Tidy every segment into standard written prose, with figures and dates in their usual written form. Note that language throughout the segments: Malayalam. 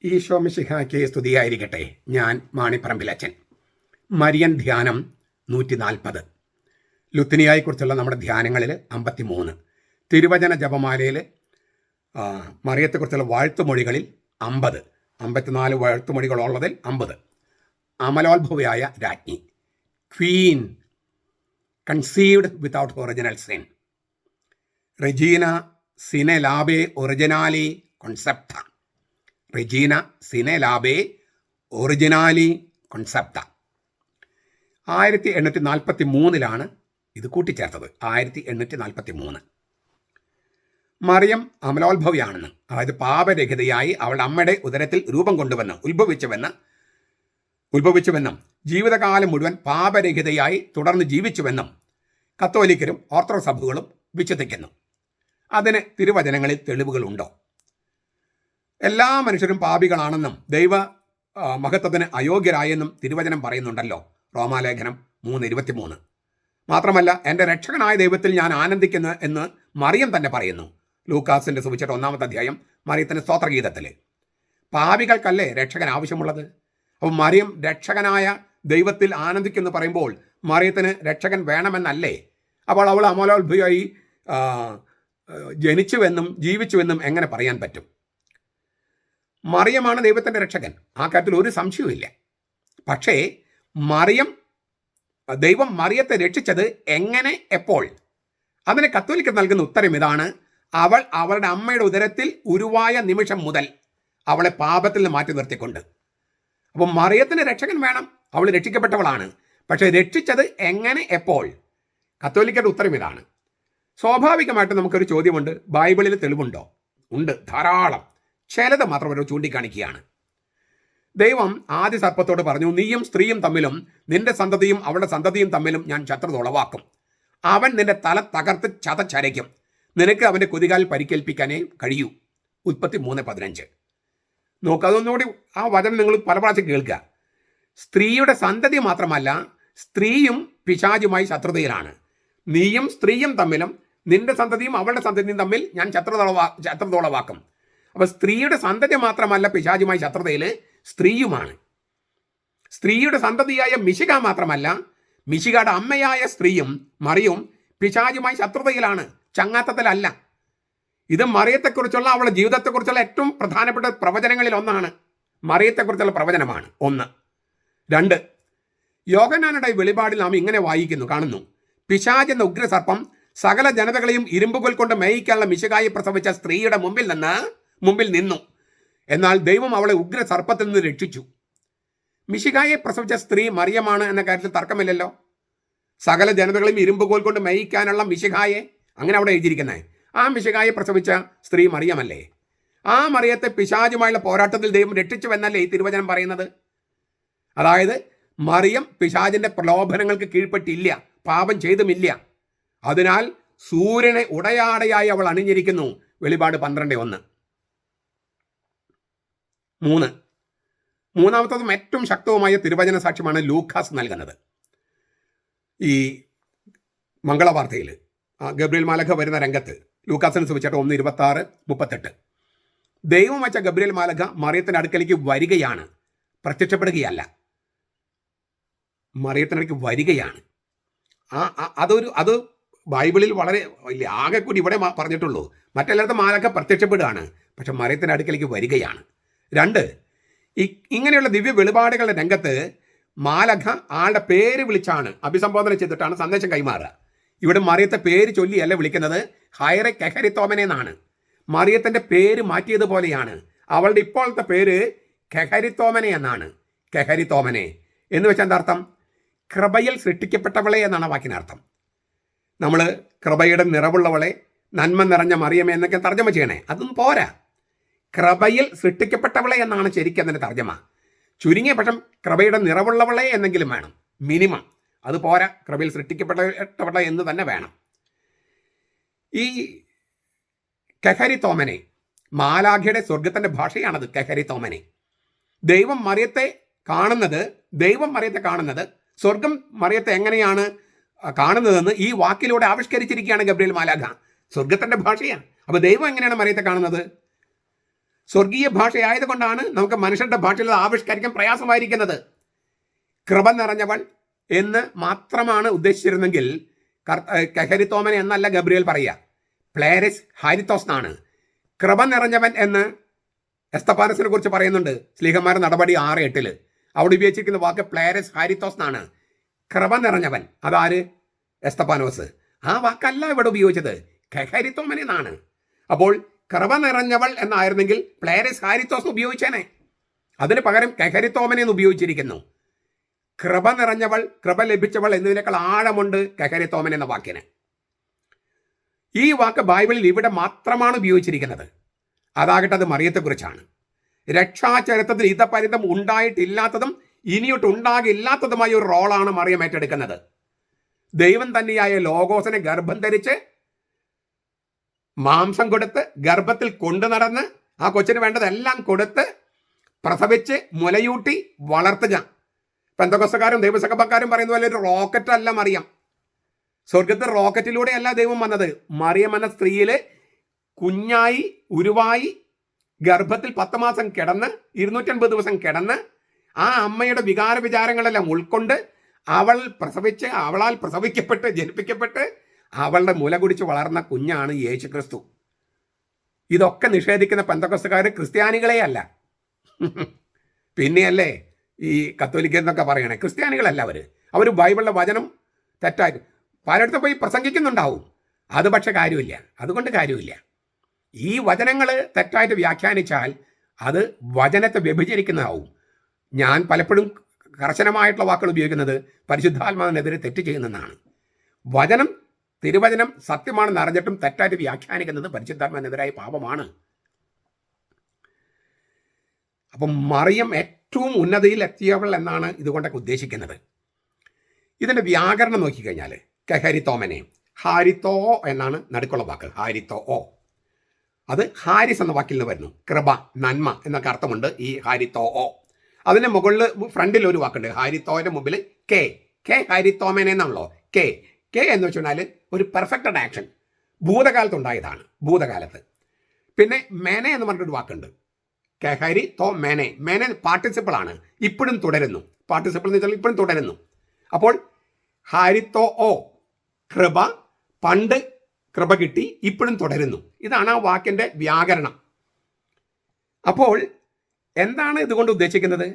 ഈശോ മിശിഹായ്ക്ക് സ്തുതിയായിരിക്കട്ടെ. ഞാൻ മാണിപ്പറമ്പിലച്ചൻ. മരിയൻ ധ്യാനം 140. ലുത്തിനിയായെക്കുറിച്ചുള്ള നമ്മുടെ ധ്യാനങ്ങളിൽ 53. തിരുവചന ജപമാലയിൽ മറിയത്തെക്കുറിച്ചുള്ള വാഴ്ത്തുമൊഴികളിൽ 50. 54 വാഴ്ത്തുമൊഴികളുള്ളതിൽ 50. അമലോത്ഭവയായ രാജ്ഞി, queen, conceived without original sin, റെജീന സിനെ ലാബെ ഒറിജിനാലി കൊൺസെപ്റ്റ, റെജീന സിനെ ലാബെ ഒറിജിനാലി കൊൺസെപ്റ്റ. 1843 ഇത് കൂട്ടിച്ചേർത്തത്. 1843. മറിയം അമലോത്ഭവയാണെന്ന്, അതായത് പാപരഹിതയായി അവളുടെ അമ്മയുടെ ഉദരത്തിൽ രൂപം കൊണ്ടുവന്ന് ഉത്ഭവിച്ചുവെന്നും ജീവിതകാലം മുഴുവൻ പാപരഹിതയായി തുടർന്ന് ജീവിച്ചുവെന്നും കത്തോലിക്കരും ഓർത്തഡോക്സ് സഭകളും വിശ്വസിക്കുന്നു. അതിന് തിരുവചനങ്ങളിൽ തെളിവുകളുണ്ടോ? എല്ലാ മനുഷ്യരും പാപികളാണെന്നും ദൈവ മഹത്വത്തിന് അയോഗ്യരായെന്നും തിരുവചനം പറയുന്നുണ്ടല്ലോ. റോമാലേഖനം 3:23. മാത്രമല്ല, എൻ്റെ രക്ഷകനായ ദൈവത്തിൽ ഞാൻ ആനന്ദിക്കുന്നു എന്ന് മറിയം തന്നെ പറയുന്നു. ലൂക്കാസിൻ്റെ സുവിശേഷം 1-ാമത്തെ അധ്യായം മറിയത്തിൻ്റെ സ്തോത്രഗീതത്തിൽ. പാപികൾക്കല്ലേ രക്ഷകൻ ആവശ്യമുള്ളത്? അപ്പോൾ മറിയം രക്ഷകനായ ദൈവത്തിൽ ആനന്ദിക്കുന്നു പറയുമ്പോൾ മറിയത്തിന് രക്ഷകൻ വേണമെന്നല്ലേ? അപ്പോൾ അവൾ അമലോത്ഭവയായി ജനിച്ചുവെന്നും ജീവിച്ചുവെന്നും എങ്ങനെ പറയാൻ പറ്റും? മറിയമാണ് ദൈവത്തിൻ്റെ രക്ഷകൻ, ആ കാര്യത്തിൽ ഒരു സംശയവുമില്ല. പക്ഷേ ദൈവം മറിയത്തെ രക്ഷിച്ചത് എങ്ങനെ, എപ്പോൾ? അതിന് കത്തോലിക്കർ നൽകുന്ന ഉത്തരം ഇതാണ്: അവൾ അവളുടെ അമ്മയുടെ ഉദരത്തിൽ ഉരുവായ നിമിഷം മുതൽ അവളെ പാപത്തിൽ നിന്ന് മാറ്റി നിർത്തിക്കൊണ്ട്. അപ്പോൾ മറിയത്തിന് രക്ഷകൻ വേണം, അവൾ രക്ഷിക്കപ്പെട്ടവളാണ്. പക്ഷേ രക്ഷിച്ചത് എങ്ങനെ, എപ്പോൾ? കത്തോലിക്കരുടെ ഉത്തരം ഇതാണ്. സ്വാഭാവികമായിട്ട് നമുക്കൊരു ചോദ്യമുണ്ട്: ബൈബിളിൽ തെളിവുണ്ടോ? ഉണ്ട്, ധാരാളം. ചിലത് മാത്രം അവർ ചൂണ്ടിക്കാണിക്കുകയാണ്. ദൈവം ആദ്യ സർപ്പത്തോട് പറഞ്ഞു, നീയും സ്ത്രീയും തമ്മിലും നിന്റെ സന്തതിയും അവളുടെ സന്തതിയും തമ്മിലും ഞാൻ ശത്രുത ഉളവാക്കും. അവൻ നിന്റെ തല തകർത്ത് ചതച്ചരയ്ക്കും, നിനക്ക് അവൻ്റെ കുതികാൽ പരിക്കേൽപ്പിക്കാനേ കഴിയൂ. ഉൽപ്പത്തി 3:15. നോക്ക്, അതൊന്നുകൂടി ആ വചനം നിങ്ങൾ പല പ്രാവശ്യം കേൾക്കുക. സ്ത്രീയുടെ സന്തതി മാത്രമല്ല, സ്ത്രീയും പിശാചുമായി ശത്രുതയിലാണ്. നീയും സ്ത്രീയും തമ്മിലും നിന്റെ സന്തതിയും അവളുടെ സന്തതിയും തമ്മിൽ ഞാൻ ശത്രുത ഉളവാക്കും. അപ്പോൾ സ്ത്രീയുടെ സന്തതി മാത്രമല്ല പിശാചുമായി ശത്രുതയിൽ, സ്ത്രീയുമാണ്. സ്ത്രീയുടെ സന്തതിയായ മിശിക മാത്രമല്ല, മിശികയുടെ അമ്മയായ സ്ത്രീയും മറിയവും പിശാചുമായി ശത്രുതയിലാണ്, ചങ്ങാത്തത്തിലല്ല. ഇത് മറിയത്തെക്കുറിച്ചുള്ള അവളുടെ ജീവിതത്തെക്കുറിച്ചുള്ള ഏറ്റവും പ്രധാനപ്പെട്ട പ്രവചനങ്ങളിൽ ഒന്നാണ്. മറിയത്തെക്കുറിച്ചുള്ള പ്രവചനമാണ് 1. 2, യോഹന്നാനുടെ വെളിപാടിൽ നാം ഇങ്ങനെ കാണുന്നു: പിശാച് എന്ന ഉഗ്രസർപ്പം സകല ജനതകളെയും ഇരുമ്പുകൾ കൊണ്ട് മേയിക്കാനുള്ള മിശികായെ പ്രസവിച്ച സ്ത്രീയുടെ മുമ്പിൽ നിന്നു. എന്നാൽ ദൈവം അവളെ ഉഗ്രസർപ്പത്തിൽ നിന്ന് രക്ഷിച്ചു. മിശികായെ പ്രസവിച്ച സ്ത്രീ മറിയമാണ് എന്ന കാര്യത്തിൽ തർക്കമില്ലല്ലോ. സകല ജനതകളെയും ഇരുമ്പുകോൽ കൊണ്ട് മേയിക്കാനുള്ള മിശികായെ, അങ്ങനെ അവിടെ എഴുതിയിരിക്കുന്നത്. ആ മിശികായെ പ്രസവിച്ച സ്ത്രീ മറിയമല്ലേ? ആ മറിയത്തെ പിശാചുമായുള്ള പോരാട്ടത്തിൽ ദൈവം രക്ഷിച്ചുവെന്നല്ലേ ഈ തിരുവചനം പറയുന്നത്? അതായത് മറിയം പിശാചിന്റെ പ്രലോഭനങ്ങൾക്ക് കീഴ്പ്പെട്ടില്ല, പാപം ചെയ്തുമില്ല. അതിനാൽ സൂര്യനെ ഉടയാടയായി അവൾ അണിഞ്ഞിരിക്കുന്നു. വെളിപാട് 12:1. 3. മൂന്നാമത്തതും ഏറ്റവും ശക്തവുമായ തിരുവചന സാക്ഷ്യമാണ് ലൂക്കാസ് നൽകുന്നത്. ഈ മംഗളവാർത്തയിൽ ഗബ്രിയേൽ മാലഖ വരുന്ന രംഗത്ത് ലൂക്കാസിന് സുവിശേഷം 1:26-38. ദൈവം വച്ച ഗബ്രിയേൽ മാലഖ മറിയത്തിൻ്റെ അടുക്കലേക്ക് വരികയാണ്, പ്രത്യക്ഷപ്പെടുകയല്ല. മറിയത്തിനടുക്ക് വരികയാണ്. അത് ബൈബിളിൽ വളരെ ആകെ കൂടി ഇവിടെ പറഞ്ഞിട്ടുള്ളൂ. മറ്റെല്ലായിടത്തും മാലഖ പ്രത്യക്ഷപ്പെടുകയാണ്, പക്ഷെ മറിയത്തിൻ്റെ അടുക്കലേക്ക് വരികയാണ്. 2, ഇങ്ങനെയുള്ള ദിവ്യ വെളിപാടുകളുടെ രംഗത്ത് മാലഖ ആളുടെ പേര് വിളിച്ചാണ്, അഭിസംബോധന ചെയ്തിട്ടാണ് സന്ദേശം കൈമാറുക. ഇവിടെ മറിയത്തെ പേര് ചൊല്ലിയല്ല വിളിക്കുന്നത്, ഹൈറെ കെഹരിത്തോമനെ എന്നാണ്. മറിയത്തിൻ്റെ പേര് മാറ്റിയതുപോലെയാണ്. അവളുടെ ഇപ്പോഴത്തെ പേര് കെഹരിത്തോമനെ എന്നാണ്. കെഹരിത്തോമനെ എന്ന് വെച്ചാൽ എന്താ അർത്ഥം? കൃപയിൽ സൃഷ്ടിക്കപ്പെട്ടവളെ എന്നാണ് വാക്കിനർത്ഥം. നമ്മൾ കൃപയുടെ നിറവുള്ളവളെ, നന്മ നിറഞ്ഞ മറിയമേ എന്നൊക്കെ തർജ്ജമ ചെയ്യണേ, അതൊന്നും പോരാ. കൃപയിൽ സൃഷ്ടിക്കപ്പെട്ടവളെ എന്നാണ് ശരിക്കും അതിൻ്റെ തർജ്ജമ. ചുരുങ്ങിയ പക്ഷം കൃപയുടെ നിറവുള്ളവളെ എന്നെങ്കിലും വേണം, മിനിമം. അത് പോരാ, കൃപയിൽ സൃഷ്ടിക്കപ്പെട്ടവളെ എന്ന് തന്നെ വേണം. ഈ കെഹരിത്തോമനെ, മാലാഖയുടെ സ്വർഗത്തിൻ്റെ ഭാഷയാണത്. കെഹരിത്തോമനെ ദൈവം മറിയത്തെ കാണുന്നത് സ്വർഗം മറിയത്തെ എങ്ങനെയാണ് കാണുന്നതെന്ന് ഈ വാക്കിലൂടെ ആവിഷ്കരിച്ചിരിക്കുകയാണ് ഗബ്രിയേൽ മാലാഖ. സ്വർഗത്തിൻ്റെ ഭാഷയാണ്. അപ്പോൾ ദൈവം എങ്ങനെയാണ് മറിയത്തെ കാണുന്നത്? സ്വർഗീയ ഭാഷയായതുകൊണ്ടാണ് നമുക്ക് മനുഷ്യരുടെ ഭാഷയിൽ ആവിഷ്കരിക്കാൻ പ്രയാസമായിരിക്കുന്നത്. കൃപ നിറഞ്ഞവൾ എന്ന് മാത്രമാണ് ഉദ്ദേശിച്ചിരുന്നെങ്കിൽ കഹരിത്തോമൻ എന്നല്ല ഗബ്രിയേൽ പറയുക, പ്ലേരിസ് ഹാരിത്തോസ് എന്നാണ്. കൃപ നിറഞ്ഞവൻ എന്ന് എസ്തപ്പാനസിനെ കുറിച്ച് പറയുന്നുണ്ട് സ്ലീഹന്മാരുടെ നടപടി 6:8. അവിടെ ഉപയോഗിച്ചിരിക്കുന്ന വാക്ക് പ്ലേരിസ് ഹാരിത്തോസ് എന്നാണ്. കൃപ നിറഞ്ഞവൻ അതാര്? എസ്തപ്പാനോസ്. ആ വാക്കല്ല ഇവിടെ ഉപയോഗിച്ചത്, കഹരിത്തോമൻ എന്നാണ്. അപ്പോൾ കൃപ നിറഞ്ഞവൾ എന്നായിരുന്നെങ്കിൽ പ്ലേരിസ് ഹാരിത്തോസ് ഉപയോഗിച്ചേനെ. അതിന് പകരം കഹരിത്തോമൻ എന്ന് ഉപയോഗിച്ചിരിക്കുന്നു. കൃപ നിറഞ്ഞവൾ, കൃപ ലഭിച്ചവൾ എന്നതിനേക്കാൾ ആഴമുണ്ട് കഹരിത്തോമൻ എന്ന വാക്കിന്. ഈ വാക്ക് ബൈബിളിൽ ഇവിടെ മാത്രമാണ് ഉപയോഗിച്ചിരിക്കുന്നത്. അതാകട്ടെ അത് മറിയത്തെക്കുറിച്ചാണ്. രക്ഷാചരിത്രത്തിൽ ഇതപരിതം ഉണ്ടായിട്ടില്ലാത്തതും ഇനിയൊട്ട് ഉണ്ടാകില്ലാത്തതുമായ ഒരു റോളാണ് മറിയം ഏറ്റെടുക്കുന്നത്. ദൈവം തന്നെയായ ലോഗോസിനെ ഗർഭം ധരിച്ച് മാംസം കൊടുത്ത് ഗർഭത്തിൽ കൊണ്ടു നടന്ന് ആ കൊച്ചിന് വേണ്ടതെല്ലാം കൊടുത്ത് പ്രസവിച്ച് മുലയൂട്ടി വളർത്തുക. പെന്തക്കോസ്തക്കാരും ദൈവസഭക്കാരും പറയുന്ന പോലെ ഒരു റോക്കറ്റ് അല്ല മറിയം. സ്വർഗത്തിൽ റോക്കറ്റിലൂടെയല്ല ദൈവം വന്നത്. മറിയം എന്ന സ്ത്രീയില് കുഞ്ഞായി ഉരുവായി ഗർഭത്തിൽ 10 മാസം കിടന്ന് 250 ദിവസം കിടന്ന് ആ അമ്മയുടെ വികാര വിചാരങ്ങളെല്ലാം ഉൾക്കൊണ്ട് അവളാൽ പ്രസവിക്കപ്പെട്ട് ജനിപ്പിക്കപ്പെട്ട് അവളുടെ മുല കുടിച്ച് വളർന്ന കുഞ്ഞാണ് യേശു ക്രിസ്തു. ഇതൊക്കെ നിഷേധിക്കുന്ന പെന്തക്കോസ്തക്കാർ ക്രിസ്ത്യാനികളെ അല്ല. പിന്നെയല്ലേ ഈ കത്തോലിക്കെന്നൊക്കെ പറയണേ. ക്രിസ്ത്യാനികളല്ല അവർ ബൈബിളിലെ വചനം തെറ്റായി പലയിടത്തും പോയി പ്രസംഗിക്കുന്നുണ്ടാവും. അത് പക്ഷെ കാര്യമില്ല. അതുകൊണ്ട് കാര്യമില്ല. ഈ വചനങ്ങൾ തെറ്റായിട്ട് വ്യാഖ്യാനിച്ചാൽ അത് വചനത്തെ വ്യഭിചരിക്കുന്നതാവും. ഞാൻ പലപ്പോഴും കർശനമായിട്ടുള്ള വാക്കുകൾ ഉപയോഗിക്കുന്നത് പരിശുദ്ധാത്മാവിനെതിരെ തെറ്റ് ചെയ്യുന്നതാണ്. വചനം, തിരുവചനം സത്യമാണെന്ന് അറിഞ്ഞിട്ടും തെറ്റായിട്ട് വ്യാഖ്യാനിക്കുന്നത് പരിശുദ്ധാത്മാവിനെതിരായ പാപമാണ്. അപ്പം മറിയം ഏറ്റവും ഉന്നതിയിൽ എത്തിയവൾ എന്നാണ് ഇതുകൊണ്ടൊക്കെ ഉദ്ദേശിക്കുന്നത്. ഇതിൻ്റെ വ്യാകരണം നോക്കിക്കഴിഞ്ഞാൽ കഹരിത്തോമനെ ഹാരിത്തോ എന്നാണ് നടുക്കുള്ള വാക്ക്. ഹാരിത്തോ ഓ, അത് ഹാരിസ് എന്ന വാക്കിൽ നിന്ന് വരുന്നു. കൃപ, നന്മ എന്നൊക്കെ അർത്ഥമുണ്ട് ഈ ഹാരിത്തോ ഓ. അതിന് മുകളിൽ ഫ്രണ്ടിൽ ഒരു വാക്കുണ്ട് ഹാരിത്തോയുടെ മുമ്പിൽ കെ ഹാരിത്തോമനെ എന്നാണല്ലോ. കെ എന്ന് വെച്ചാൽ ഒരു പെർഫെക്റ്റഡ് ആക്ഷൻ, ഭൂതകാലത്തുണ്ടായതാണ്, ഭൂതകാലത്ത്. പിന്നെ മേനെ എന്ന് പറഞ്ഞിട്ടൊരു വാക്കുണ്ട്, കഹരി തോ മേനെ. മേനെ പാർട്ടിസിപ്പിൾ ആണ്, ഇപ്പോഴും തുടരുന്നു. പാർട്ടിസിപ്പിൾ എന്ന് വെച്ചാൽ ഇപ്പോഴും തുടരുന്നു. അപ്പോൾ ഹാരിത്തോ ഓ, കൃപ, പണ്ട് കൃപ കിട്ടി, ഇപ്പോഴും തുടരുന്നു. ഇതാണ് ആ വാക്കിൻ്റെ വ്യാകരണം. അപ്പോൾ എന്താണ് ഇതുകൊണ്ട് ഉദ്ദേശിക്കുന്നത്?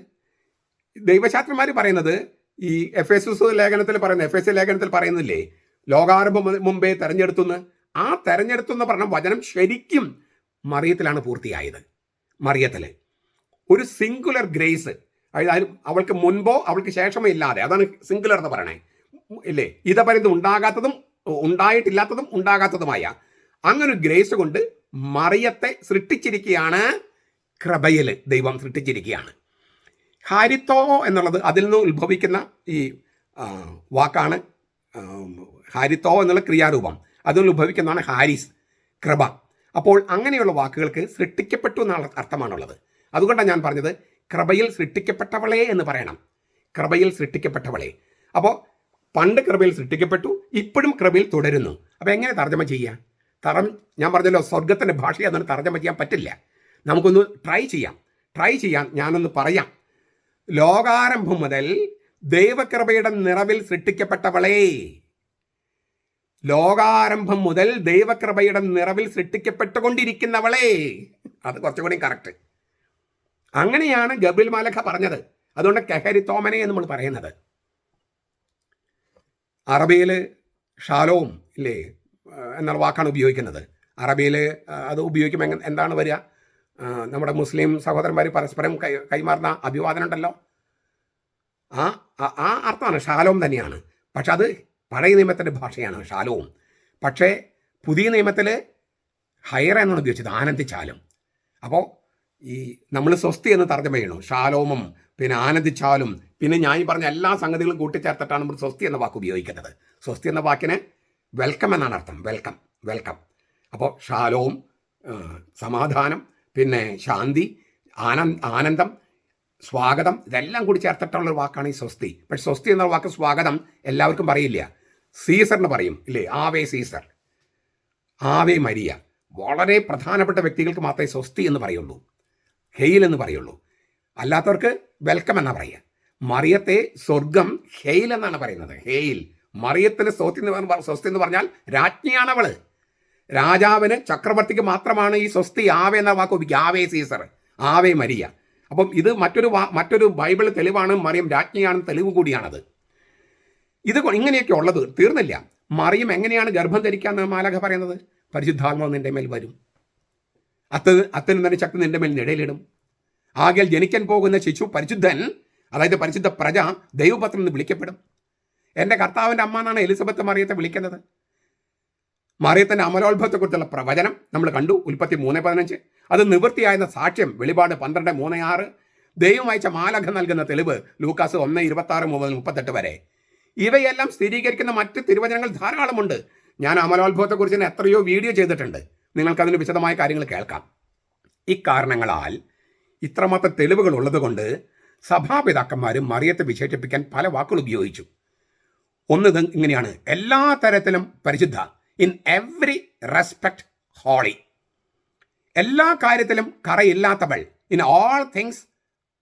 ദൈവശാസ്ത്രന്മാർ പറയുന്നത് ഈ എഫേസസ് ലേഖനത്തിൽ പറയുന്നില്ലേ, ലോകാരംഭം മുമ്പേ തെരഞ്ഞെടുത്തുനിന്ന്. ആ തെരഞ്ഞെടുത്തുനിന്ന് പറഞ്ഞ വചനം ശരിക്കും മറിയത്തിലാണ് പൂർത്തിയായത്. മറിയത്തിൽ ഒരു സിംഗുലർ ഗ്രേസ്, അതായത് അവൾക്ക് മുൻപോ അവൾക്ക് ശേഷമോ ഇല്ലാതെ, അതാണ് സിംഗുലർ എന്ന് പറയണേ ഇല്ലേ. ഇതപരിധം ഉണ്ടാകാത്തതും ഉണ്ടായിട്ടില്ലാത്തതും ഉണ്ടാകാത്തതുമായ അങ്ങനൊരു ഗ്രേസ് കൊണ്ട് മറിയത്തെ സൃഷ്ടിച്ചിരിക്കുകയാണ്. കൃപയിൽ ദൈവം സൃഷ്ടിച്ചിരിക്കുകയാണ്. ഹാരിത്തോ എന്നുള്ളത് അതിൽ നിന്ന് ഉത്ഭവിക്കുന്ന ഈ വാക്കാണ്. ഹാരിത്തോ എന്നുള്ള ക്രിയാരൂപം അതിൽ നിന്ന് ഉത്ഭവിക്കുന്നതാണ് ഹാരിസ്, കൃപ. അപ്പോൾ അങ്ങനെയുള്ള വാക്കുകൾക്ക് സൃഷ്ടിക്കപ്പെട്ടു എന്നുള്ള അർത്ഥമാണുള്ളത്. അതുകൊണ്ടാണ് ഞാൻ പറഞ്ഞത് കൃപയിൽ സൃഷ്ടിക്കപ്പെട്ടവളെ എന്ന് പറയണം. കൃപയിൽ സൃഷ്ടിക്കപ്പെട്ടവളെ. അപ്പോൾ പണ്ട് കൃപയിൽ സൃഷ്ടിക്കപ്പെട്ടു, ഇപ്പോഴും കൃപയിൽ തുടരുന്നു. അപ്പോൾ എങ്ങനെ തർജ്ജമ ചെയ്യുക? ഞാൻ പറഞ്ഞല്ലോ, സ്വർഗത്തിൻ്റെ ഭാഷയെ അതൊന്നും തർജ്ജമ ചെയ്യാൻ പറ്റില്ല. നമുക്കൊന്ന് ട്രൈ ചെയ്യാം. ഞാനൊന്ന് പറയാം. ലോകാരംഭം മുതൽ ദൈവകൃപയുടെ നിറവിൽ സൃഷ്ടിക്കപ്പെട്ടവളെ. ലോകാരംഭം മുതൽ ദൈവകൃപയുടെ നിറവിൽ സൃഷ്ടിക്കപ്പെട്ടുകൊണ്ടിരിക്കുന്നവളെ. അത് കുറച്ചുകൂടി കറക്റ്റ്. അങ്ങനെയാണ് ഗബ്രിയേൽ മാലാഖ പറഞ്ഞത്. അതുകൊണ്ട് കഹരിത്തോമനെ എന്ന് നമ്മൾ പറയുന്നത്. അറബിയിൽ ഷാലോം ഇല്ലേ എന്നുള്ള വാക്കാണ് ഉപയോഗിക്കുന്നത്. അറബിയിൽ അത് ഉപയോഗിക്കുമ്പോൾ എന്താണ് വരിക? നമ്മുടെ മുസ്ലിം സഹോദരന്മാർ പരസ്പരം കൈമാറുന്ന അഭിവാദനം ഉണ്ടല്ലോ, ആ അർത്ഥമാണ്, ഷാലോം തന്നെയാണ്. പക്ഷെ അത് പഴയ നിയമത്തിൻ്റെ ഭാഷയാണ് ഷാലോം. പക്ഷേ പുതിയ നിയമത്തിൽ ഹൈറ എന്നാണ് ഉപയോഗിച്ചത്, ആനന്ദിച്ചാലും. അപ്പോൾ ഈ നമ്മൾ സ്വസ്തി എന്ന് തർജ്ജമ ചെയ്യണം. ഷാലോമും പിന്നെ ആനന്ദിച്ചാലും പിന്നെ ഞാൻ ഈ പറഞ്ഞ എല്ലാ സംഗതികളും കൂട്ടിച്ചേർത്തിട്ടാണ് നമ്മൾ സ്വസ്തി എന്ന വാക്ക് ഉപയോഗിക്കുന്നത്. സ്വസ്തി എന്ന വാക്കിന് വെൽക്കം എന്നാണ് അർത്ഥം. വെൽക്കം. അപ്പോൾ ഷാലോം സമാധാനം, പിന്നെ ശാന്തി, ആനന്ദം, സ്വാഗതം, ഇതെല്ലാം കൂടി ചേർത്തിട്ടുള്ളൊരു വാക്കാണ് ഈ സ്വസ്തി. പക്ഷെ സ്വസ്തി എന്ന വാക്ക് സ്വാഗതം എല്ലാവർക്കും പറയില്ല. സീസറിന് പറയും ഇല്ലേ, ആവേ സീസർ, ആവേ മരിയ. വളരെ പ്രധാനപ്പെട്ട വ്യക്തികൾക്ക് മാത്രമേ സ്വസ്തി എന്ന് പറയുള്ളൂ. ഹെയിൽ എന്ന് പറയുള്ളൂ. അല്ലാത്തവർക്ക് വെൽക്കം എന്നാ പറയുക. മറിയത്തെ സ്വർഗം ഹെയിൽ എന്നാണ് പറയുന്നത്. ഹെയിൽ. മറിയത്തിന് സ്വസ്തി എന്ന് പറഞ്ഞാൽ രാജ്ഞിയാണ് അവള്. രാജാവിന് ചക്രവർത്തിക്ക് മാത്രമാണ് ഈ സ്വസ്തി ആവേ എന്ന വാക്ക് ഉപയോഗിക്കുക. ആവേ സീസർ, ആവേ മരിയ. അപ്പം ഇത് മറ്റൊരു ബൈബിൾ തെളിവാണ്. മറിയം രാജ്ഞിയാണെന്ന് തെളിവ് കൂടിയാണത്. ഇത് ഇങ്ങനെയൊക്കെ ഉള്ളത് തീർന്നില്ല. മറിയം എങ്ങനെയാണ് ഗർഭം ധരിക്കാന്ന് മാലാഖ പറയുന്നത്? പരിശുദ്ധാത്മാവ് നിന്റെ മേൽ വരും, അത്തിന് തന്നെ ശക്തി നിന്റെ മേൽ നിഴലിടും. ആകയാൽ ജനിക്കാൻ പോകുന്ന ശിശു പരിശുദ്ധൻ, അതായത് പരിശുദ്ധ പ്രജ ദൈവപുത്രൻ എന്ന് വിളിക്കപ്പെടും. എൻ്റെ കർത്താവിൻ്റെ അമ്മ എന്നാണ് എലിസബത്ത് മറിയത്തെ വിളിക്കുന്നത്. മറിയത്തിൻ്റെ അമലോത്ഭവത്തെക്കുറിച്ചുള്ള പ്രവചനം നമ്മൾ കണ്ടു, ഉൽപ്പത്തി 3:15. അത് നിവൃത്തിയായെന്ന സാക്ഷ്യം വെളിപാട് 12:3-6. ദൈവം അയച്ച മാലാഖ നൽകുന്ന തെളിവ് ലൂക്കാസ് 1:26 മുതൽ 38 വരെ. ഇവയെല്ലാം സ്ഥിരീകരിക്കുന്ന മറ്റ് തിരുവചനങ്ങൾ ധാരാളമുണ്ട്. ഞാൻ അമലോത്ഭവത്തെക്കുറിച്ച് എത്രയോ വീഡിയോ ചെയ്തിട്ടുണ്ട്. നിങ്ങൾക്കതിന് വിശദമായ കാര്യങ്ങൾ കേൾക്കാം. ഇക്കാരണങ്ങളാൽ ഇത്രമാത്രം തെളിവുകൾ ഉള്ളതുകൊണ്ട് സഭാപിതാക്കന്മാരും മറിയത്തെ വിശേഷിപ്പിക്കാൻ പല വാക്കുകൾ ഉപയോഗിച്ചു. ഒന്ന് ഇങ്ങനെയാണ്: എല്ലാ തരത്തിലും പരിശുദ്ധ, ഇൻ എവറി റെസ്പെക്ട് ഹോളി. എല്ലാ കാര്യത്തിലും കറയില്ലാത്തവൾ, ഇൻ ഓൾ തിങ്സ്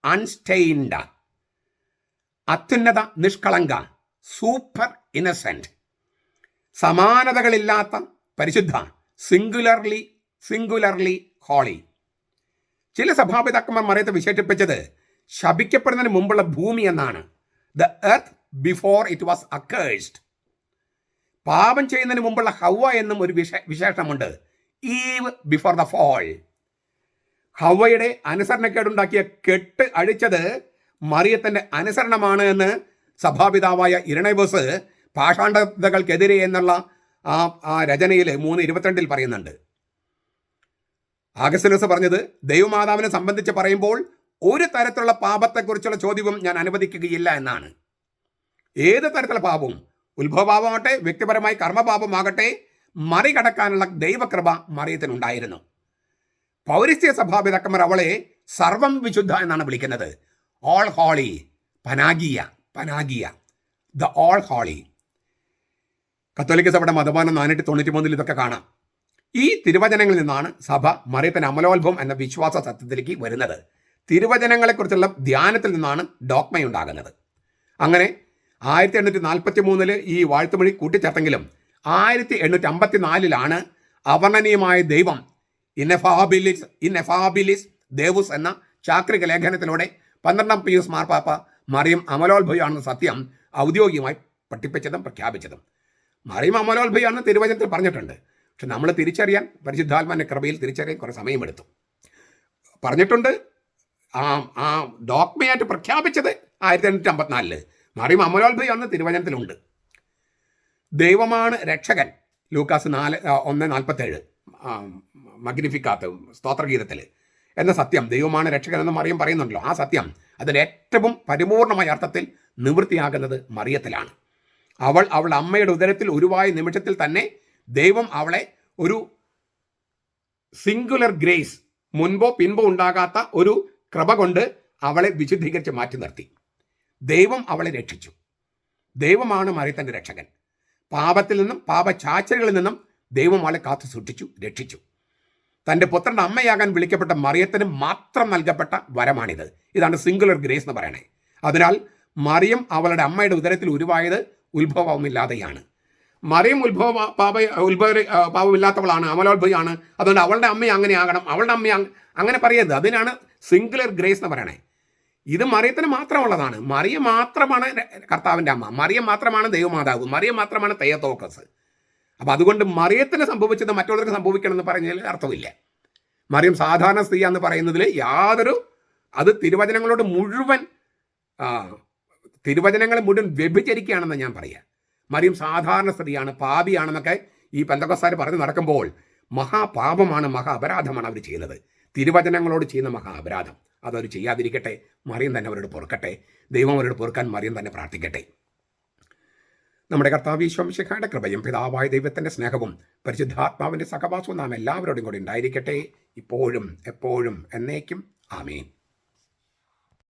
അൺസ്റ്റെയിൻഡ്. അത്യുന്നത നിഷ്കളങ്ക, സൂപ്പർ ഇന്നസെന്റ്. സമാനതകളില്ലാത്ത പരിശുദ്ധ, സിംഗുലർലി ഹോളി. ചില സഭാപിതാക്കന്മാർ മറിയത്തെ വിശേഷിപ്പിച്ചത് ശപിക്കപ്പെടുന്നതിന് മുമ്പുള്ള ഭൂമി എന്നാണ്. The earth before it was accursed. പാപം ചെയ്യുന്നതിന് മുമ്പുള്ള ഹവ്വ എന്നും ഒരു വിശേഷമുണ്ട്. Eve before the fall. ഹവ്വയുടെ അനുസരണക്കേടുണ്ടാക്കിയ കെട്ട് അഴിച്ചത് മറിയത്തിന്റെ അനുസരണമാണ് എന്ന് സഭാപിതാവായ ഇരണേവസ് പാഷാണ്ഡതകൾക്കെതിരെ എന്നുള്ള ആ രചനയിൽ 3:22 പറയുന്നുണ്ട്. ആഗസ്റ്റിനോസ് പറഞ്ഞത് ദൈവമാതാവിനെ സംബന്ധിച്ച് പറയുമ്പോൾ ഒരു തരത്തിലുള്ള പാപത്തെക്കുറിച്ചുള്ള ചോദ്യവും ഞാൻ അനുവദിക്കുകയില്ല എന്നാണ്. ഏത് തരത്തിലുള്ള പാപവും, ഉത്ഭവപാപമാകട്ടെ വ്യക്തിപരമായി കർമ്മപാപമാകട്ടെ, മറികടക്കാനുള്ള ദൈവകൃപ മറിയത്തിനുണ്ടായിരുന്നു. പൗരസ്ത്യ സഭാപിതാക്കന്മാർ അവളെ സർവം വിശുദ്ധ എന്നാണ് വിളിക്കുന്നത്. ഓൾ ഹോളി, പനാഗിയ, ദ ഓൾ ഹോളി. കത്തോലിക്ക സഭയുടെ മതപാനം 493 ഇതൊക്കെ കാണാം. ഈ തിരുവചനങ്ങളിൽ നിന്നാണ് സഭ മറിയത്തിന് അമലോത്ഭവം എന്ന വിശ്വാസ സത്യത്തിലേക്ക് വരുന്നത്. തിരുവചനങ്ങളെക്കുറിച്ചുള്ള ധ്യാനത്തിൽ നിന്നാണ് ഡോക്മയുണ്ടാകുന്നത്. അങ്ങനെ 1843 ഈ വാഴ്ത്തുമൊഴി കൂട്ടിച്ചേർത്തെങ്കിലും 1854 അവർണ്ണനീയമായ ദൈവം ഇന്നെഫാബിലിസ് ദേവുസ് എന്ന ചാക്രിക ലേഖനത്തിലൂടെ 12ാം പിയൂസ് മാർപ്പാപ്പ മറിയം അമലോത്ഭവയാണെന്ന സത്യം ഔദ്യോഗികമായി പഠിപ്പിച്ചതും പ്രഖ്യാപിച്ചതും. മറിയം അമലോത്ഭവയാണെന്ന് തിരുവചനത്തിൽ പറഞ്ഞിട്ടുണ്ട്. പക്ഷെ നമ്മൾ തിരിച്ചറിയാൻ, പരിശുദ്ധാത്മാവിൻ്റെ കൃപയിൽ തിരിച്ചറിയാൻ കുറേ സമയമെടുത്തു. പറഞ്ഞിട്ടുണ്ട്. ആ ഡോക്മയായിട്ട് പ്രഖ്യാപിച്ചത് 1854 മറിയം അമലോത്ഭവയാണെന്ന് തിരുവചനത്തിലുണ്ട്. ദൈവമാണ് രക്ഷകൻ, ലൂക്കാസ് 1:47 മഗ്നിഫിക്കാത്ത് സ്തോത്രഗീതത്തിൽ എന്ന സത്യം, ദൈവമാണ് രക്ഷകൻ എന്ന് മറിയം പറയുന്നുണ്ടല്ലോ. ആ സത്യം അതിൻ്റെ ഏറ്റവും പരിപൂർണമായ അർത്ഥത്തിൽ നിവൃത്തിയാകുന്നത് മറിയത്തിലാണ്. അവളുടെ അമ്മയുടെ ഉദരത്തിൽ ഉരുവായ നിമിഷത്തിൽ തന്നെ ദൈവം അവളെ ഒരു സിംഗുലർ ഗ്രേസ്, മുൻപോ പിൻപോ ഉണ്ടാകാത്ത ഒരു കൃപ കൊണ്ട് അവളെ വിശുദ്ധീകരിച്ച് മാറ്റി നിർത്തി. ദൈവം അവളെ രക്ഷിച്ചു. ദൈവമാണ് മറിയത്തിൻ്റെ രക്ഷകൻ. പാപത്തിൽ നിന്നും പാപചാച്ചലുകളിൽ നിന്നും ദൈവം അവളെ കാത്തു സൂക്ഷിച്ചു, രക്ഷിച്ചു. തൻ്റെ പുത്രൻ്റെ അമ്മയാകാൻ വിളിക്കപ്പെട്ട മറിയത്തിന് മാത്രം നൽകപ്പെട്ട വരമാണിത്. ഇതാണ് സിംഗുലർ ഗ്രേസ് എന്ന് പറയണേ. അതിനാൽ മറിയം അവളുടെ അമ്മയുടെ ഉദരത്തിൽ ഉരുവായത് ഉത്ഭവമില്ലാതെയാണ്. മറിയം പാപമില്ലാത്തവളാണ്, അമലോത്ഭവയാണ്. അതുകൊണ്ട് അവളുടെ അമ്മ അങ്ങനെ ആകണം, അവളുടെ അമ്മ അങ്ങനെ പറയരുത്. അതിനാണ് സിംഗുലർ ഗ്രേസ് എന്ന് പറയണേ. ഇത് മറിയത്തിന് മാത്രമുള്ളതാണ്. മറിയം മാത്രമാണ് കർത്താവിൻ്റെ അമ്മ, മറിയം മാത്രമാണ് ദൈവമാതാവ്, മറിയം മാത്രമാണ് തെയത്തോക്കസ്. അപ്പം അതുകൊണ്ട് മറിയത്തിന് സംഭവിച്ചത് മറ്റുള്ളവർക്ക് സംഭവിക്കണമെന്ന് പറഞ്ഞതിൽ അർത്ഥമില്ല. മറിയം സാധാരണ സ്ത്രീയാന്ന് പറയുന്നതിൽ അത് തിരുവചനങ്ങളെ മുഴുവൻ വ്യഭിചരിക്കുകയാണെന്ന് ഞാൻ പറയാം. മറിയം സാധാരണ സ്ത്രീയാണ്, പാപിയാണെന്നൊക്കെ ഈ പെന്തക്കോസ്താർ പറഞ്ഞ് നടക്കുമ്പോൾ മഹാപാപമാണ്, മഹാ അപരാധമാണ് അവർ ചെയ്യുന്നത്. തിരുവചനങ്ങളോട് ചെയ്യുന്ന മഹാ അപരാധം അതവർ ചെയ്യാതിരിക്കട്ടെ. മറിയം തന്നെ അവരോട് പൊറുക്കട്ടെ. ദൈവം അവരോട് പൊറുക്കാൻ മറിയം തന്നെ പ്രാർത്ഥിക്കട്ടെ. നമ്മുടെ കർത്താവ് ഈശോ മിശിഹായുടെ കൃപയും പിതാവായ ദൈവത്തിൻ്റെ സ്നേഹവും പരിശുദ്ധാത്മാവിൻ്റെ സഹവാസവും നാം എല്ലാവരോടും കൂടി ഉണ്ടായിരിക്കട്ടെ, ഇപ്പോഴും എപ്പോഴും എന്നേക്കും. ആമേൻ.